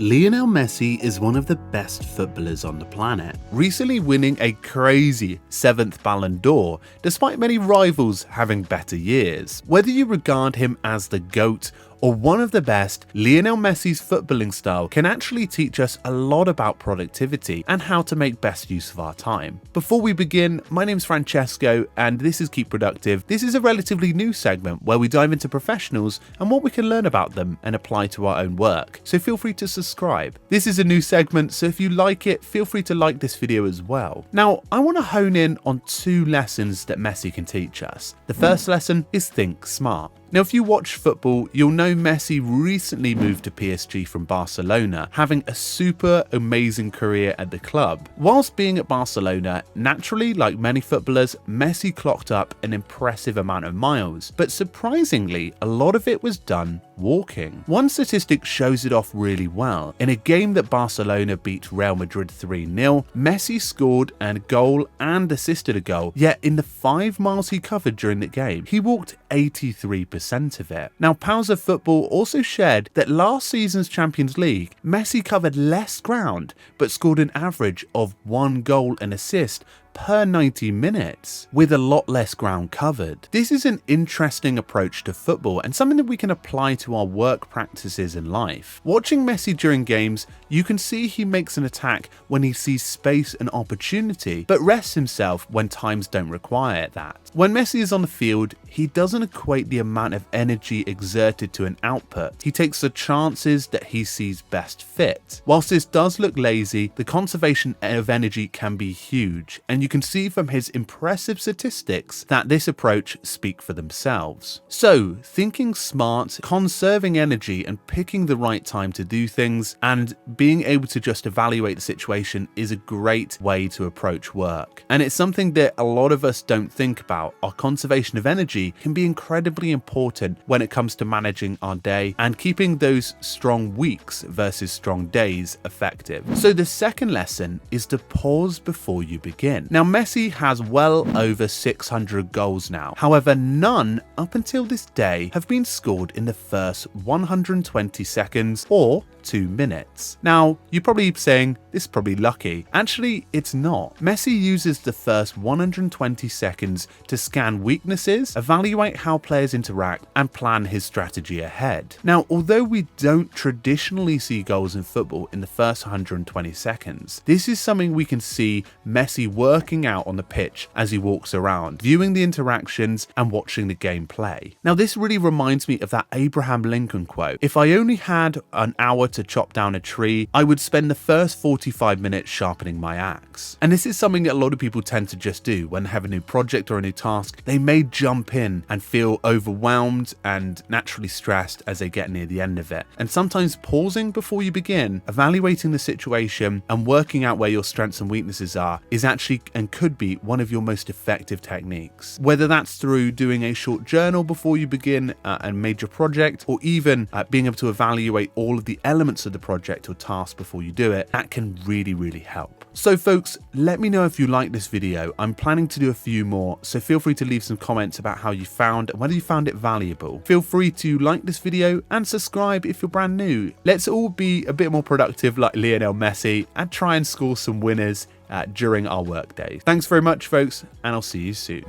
Lionel Messi is one of the best footballers on the planet, recently winning a crazy 7th Ballon d'Or, despite many rivals having better years. Whether you regard him as the GOAT or one of the best, Lionel Messi's footballing style can actually teach us a lot about productivity and how to make best use of our time. Before we begin, my name's Francesco and this is Keep Productive. This is a relatively new segment where we dive into professionals and what we can learn about them and apply to our own work, so feel free to subscribe. This is a new segment, so if you like it, feel free to like this video as well. Now, I want to hone in on 2 lessons that Messi can teach us. The first lesson is think smart. Now, if you watch football, you'll know Messi recently moved to PSG from Barcelona, having a super amazing career at the club. Whilst being at Barcelona, naturally, like many footballers, Messi clocked up an impressive amount of miles, but surprisingly, a lot of it was done walking. One statistic shows it off really well. In a game that Barcelona beat Real Madrid 3-0, Messi scored a goal and assisted a goal, yet in the 5 miles he covered during the game, he walked 83% of it. Now, Pals of Football also shared that last season's Champions League, Messi covered less ground, but scored an average of 1 goal and assist per 90 minutes, with a lot less ground covered. This is an interesting approach to football and something that we can apply to our work practices in life. Watching Messi during games, you can see he makes an attack when he sees space and opportunity, but rests himself when times don't require that. When Messi is on the field, he doesn't equate the amount of energy exerted to an output. He takes the chances that he sees best fit. Whilst this does look lazy, the conservation of energy can be huge, and you can see from his impressive statistics that this approach speaks for themselves. So, thinking smart, conserving energy and picking the right time to do things, and being able to just evaluate the situation is a great way to approach work. And it's something that a lot of us don't think about. Our conservation of energy can be incredibly important when it comes to managing our day and keeping those strong weeks versus strong days effective. So the second lesson is to pause before you begin. Now, Messi has well over 600 goals now. However, none up until this day have been scored in the first 120 seconds or 2 minutes. Now, you're probably saying this is probably lucky. Actually, it's not. Messi uses the first 120 seconds to scan weaknesses, evaluate how players interact, and plan his strategy ahead. Now, although we don't traditionally see goals in football in the first 120 seconds, this is something we can see Messi working out on the pitch as he walks around, viewing the interactions and watching the game play. Now, this really reminds me of that Abraham Lincoln quote: "If I only had an hour to chop down a tree, I would spend the first 45 minutes sharpening my axe." And this is something that a lot of people tend to just do when they have a new project or a new task. They may jump in and feel overwhelmed and naturally stressed as they get near the end of it. And sometimes pausing before you begin, evaluating the situation and working out where your strengths and weaknesses are is actually and could be one of your most effective techniques. Whether that's through doing a short journal before you begin a major project, or even being able to evaluate all of the elements of the project or task before you do it, that can really help. So folks, let me know if you like this video. I'm planning to do a few more, so feel free to leave some comments about how you found and whether you found it valuable. Feel free to like this video and subscribe if you're brand new. Let's all be a bit more productive like Lionel Messi and try and score some winners during our work days. Thanks very much, folks, and I'll see you soon.